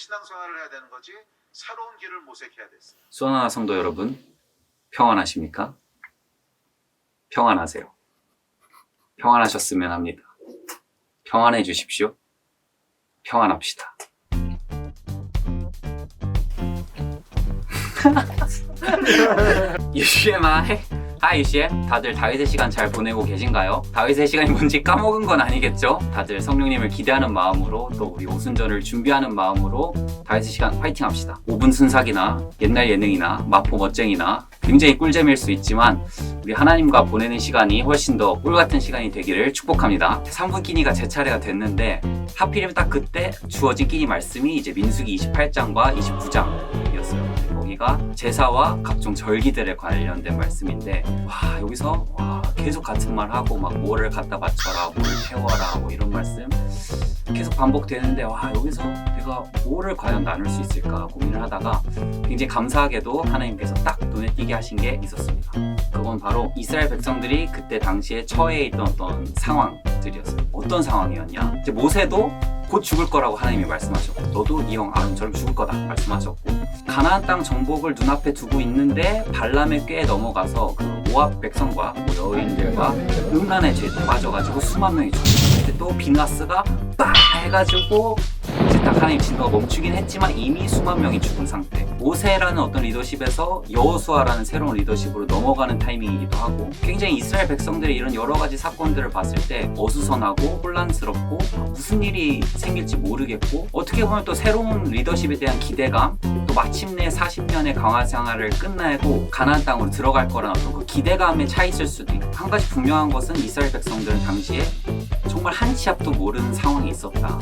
신앙생활을 해야 되는 거지 새로운 길을 모색해야 됐어. 수원하나 성도 여러분, 평안하십니까? 평안하세요. 평안하셨으면 합니다. 평안해 주십시오. 평안합시다. 유시엠아이 하이 유시엠, 다들 다윗의 시간 잘 보내고 계신가요? 다윗의 시간이 뭔지 까먹은 건 아니겠죠? 다들 성령님을 기대하는 마음으로, 또 우리 오순절을 준비하는 마음으로 다윗의 시간 파이팅 합시다. 5분 순삭이나 옛날 예능이나 마포 멋쟁이나 굉장히 꿀잼일 수 있지만 우리 하나님과 보내는 시간이 훨씬 더 꿀같은 시간이 되기를 축복합니다. 3분 끼니가 제 차례가 됐는데 하필이면 딱 그때 주어진 끼니 말씀이 이제 민수기 28장과 29장이었어요. 거기가 제사와 각종 절기들에 관련된 말씀인데, 와, 여기서 계속 같은 말 하고 막 뭐를 갖다 바쳐라, 뭐를 태워라, 뭐 이런 말씀 계속 반복되는데, 와, 여기서 내가 뭐를 과연 나눌 수 있을까 고민을 하다가 굉장히 감사하게도 하나님께서 딱 눈에 띄게 하신 게 있었습니다. 그건 바로 이스라엘 백성들이 그때 당시에 처해 있던 어떤 상황들이었어요. 어떤 상황이었냐, 이제 모세도 곧 죽을 거라고 하나님이 말씀하셨고, 너도 이 형 아론처럼 죽을 거다 말씀하셨고, 가나안 땅 정복을 눈앞에 두고 있는데 발람의 꾀에 넘어가서 그 모압 백성과 여인들과 음란의 죄에 빠져가지고 수만 명이 죽었어요. 근데 또 비나스가 빡 해가지고 이제 딱 하나님 진도가 멈추긴 했지만 이미 수만 명이 죽은 상태. 모세라는 어떤 리더십에서 여호수아라는 새로운 리더십으로 넘어가는 타이밍이기도 하고, 굉장히 이스라엘 백성들의 이런 여러 가지 사건들을 봤을 때 어수선하고 혼란스럽고 무슨 일이 생길지 모르겠고, 어떻게 보면 또 새로운 리더십에 대한 기대감, 또 마침내 40년의 강화 생활을 끝내고 가나안 땅으로 들어갈 거라는 어떤 그 기대감에 차 있을 수도 있고, 한 가지 분명한 것은 이스라엘 백성들은 당시에 정말 한 치 앞도 모르는 상황이 있었다.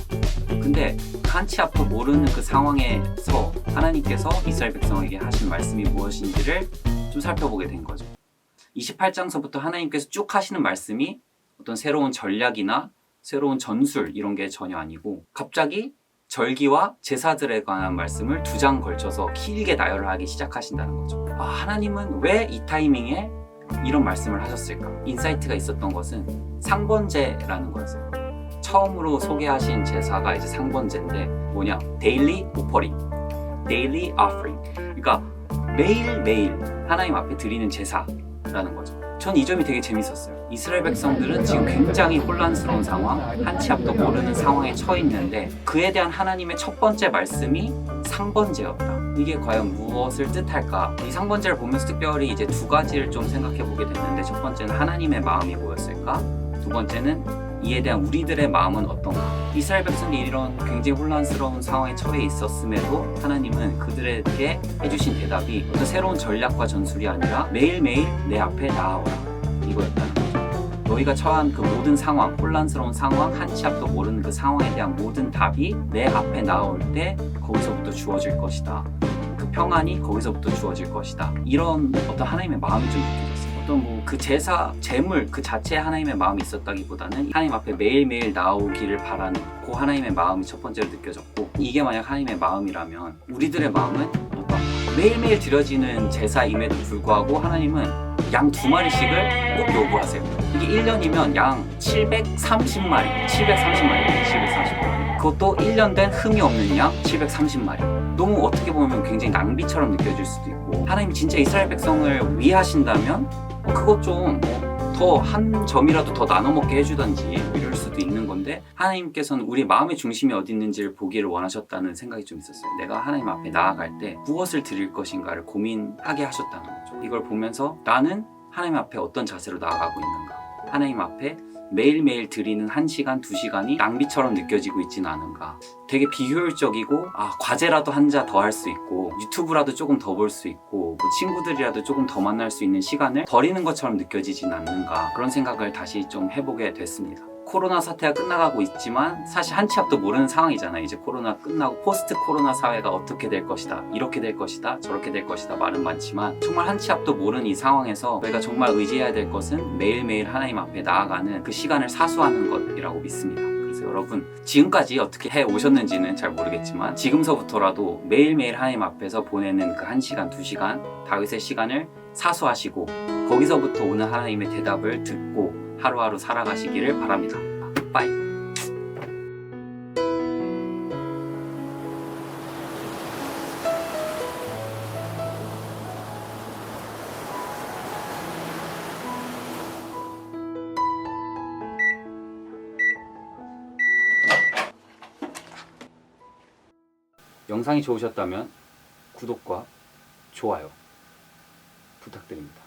근데 한 치 앞도 모르는 그 상황에서 하나님께서 이스라엘 백성에게 하신 말씀이 무엇인지를 좀 살펴보게 된 거죠. 28장서부터 하나님께서 쭉 하시는 말씀이 어떤 새로운 전략이나 새로운 전술 이런 게 전혀 아니고, 갑자기 절기와 제사들에 관한 말씀을 2장 걸쳐서 길게 나열을 하기 시작하신다는 거죠. 하나님은 왜 이 타이밍에 이런 말씀을 하셨을까? 인사이트가 있었던 것은 상번제라는 거였어요. 처음으로 소개하신 제사가 이제 상번제인데 뭐냐? 데일리 오퍼링, 데일리 오퍼링. 그러니까 매일매일 하나님 앞에 드리는 제사라는 거죠. 전 이 점이 되게 재밌었어요. 이스라엘 백성들은 지금 굉장히 혼란스러운 상황, 한 치 앞도 모르는 상황에 처해 있는데 그에 대한 하나님의 첫 번째 말씀이 상번제였다. 이게 과연 무엇을 뜻할까? 이 상번제를 보면서 특별히 이제 2가지를 좀 생각해 보게 됐는데, 첫 번째는 하나님의 마음이 뭐였을까? 두 번째는 이에 대한 우리들의 마음은 어떤가? 이스라엘 백성이 이런 굉장히 혼란스러운 상황에 처해 있었음에도 하나님은 그들에게 해주신 대답이 어떤 새로운 전략과 전술이 아니라 매일매일 내 앞에 나아오라, 이거였다는 거죠. 너희가 처한 그 모든 상황, 혼란스러운 상황, 한 치 앞도 모르는 그 상황에 대한 모든 답이 내 앞에 나올 때 거기서부터 주어질 것이다. 그 평안이 거기서부터 주어질 것이다. 이런 어떤 하나님의 마음이 좀 느껴졌어요. 어떤 그 제사, 제물 그 자체에 하나님의 마음이 있었다기보다는 하나님 앞에 매일매일 나오기를 바라는 그 하나님의 마음이 첫 번째로 느껴졌고, 이게 만약 하나님의 마음이라면 우리들의 마음은 어떤, 매일매일 드려지는 제사임에도 불구하고 하나님은 양 2마리씩을 꼭 요구하세요. 이게 1년이면 양 730마리, 730마리. 그것도 1년 된 흠이 없는 양 730마리. 너무 어떻게 보면 굉장히 낭비처럼 느껴질 수도 있고, 하나님이 진짜 이스라엘 백성을 위하신다면 그것 좀 더 한 점이라도 더 나눠 먹게 해주던지 이럴 수도 있는 건데, 하나님께서는 우리 마음의 중심이 어디 있는지를 보기를 원하셨다는 생각이 좀 있었어요. 내가 하나님 앞에 나아갈 때 무엇을 드릴 것인가를 고민하게 하셨다는 거죠. 이걸 보면서 나는 하나님 앞에 어떤 자세로 나아가고 있는가, 하나님 앞에 매일매일 드리는 1시간, 2시간이 낭비처럼 느껴지고 있지는 않은가. 되게 비효율적이고, 과제라도 한 자 더 할 수 있고, 유튜브라도 조금 더 볼 수 있고, 뭐 친구들이라도 조금 더 만날 수 있는 시간을 버리는 것처럼 느껴지진 않는가, 그런 생각을 다시 좀 해보게 됐습니다. 코로나 사태가 끝나가고 있지만 사실 한 치 앞도 모르는 상황이잖아요. 이제 코로나 끝나고 포스트 코로나 사회가 어떻게 될 것이다, 이렇게 될 것이다, 저렇게 될 것이다 말은 많지만, 정말 한 치 앞도 모르는 이 상황에서 저희가 정말 의지해야 될 것은 매일매일 하나님 앞에 나아가는 그 시간을 사수하는 것이라고 믿습니다. 그래서 여러분, 지금까지 어떻게 해 오셨는지는 잘 모르겠지만 지금서부터라도 매일매일 하나님 앞에서 보내는 그 1시간, 2시간 다윗의 시간을 사수하시고, 거기서부터 오는 하나님의 대답을 듣고 하루하루 살아가시기를 바랍니다. 빠이. 영상이 좋으셨다면 구독과 좋아요 부탁드립니다.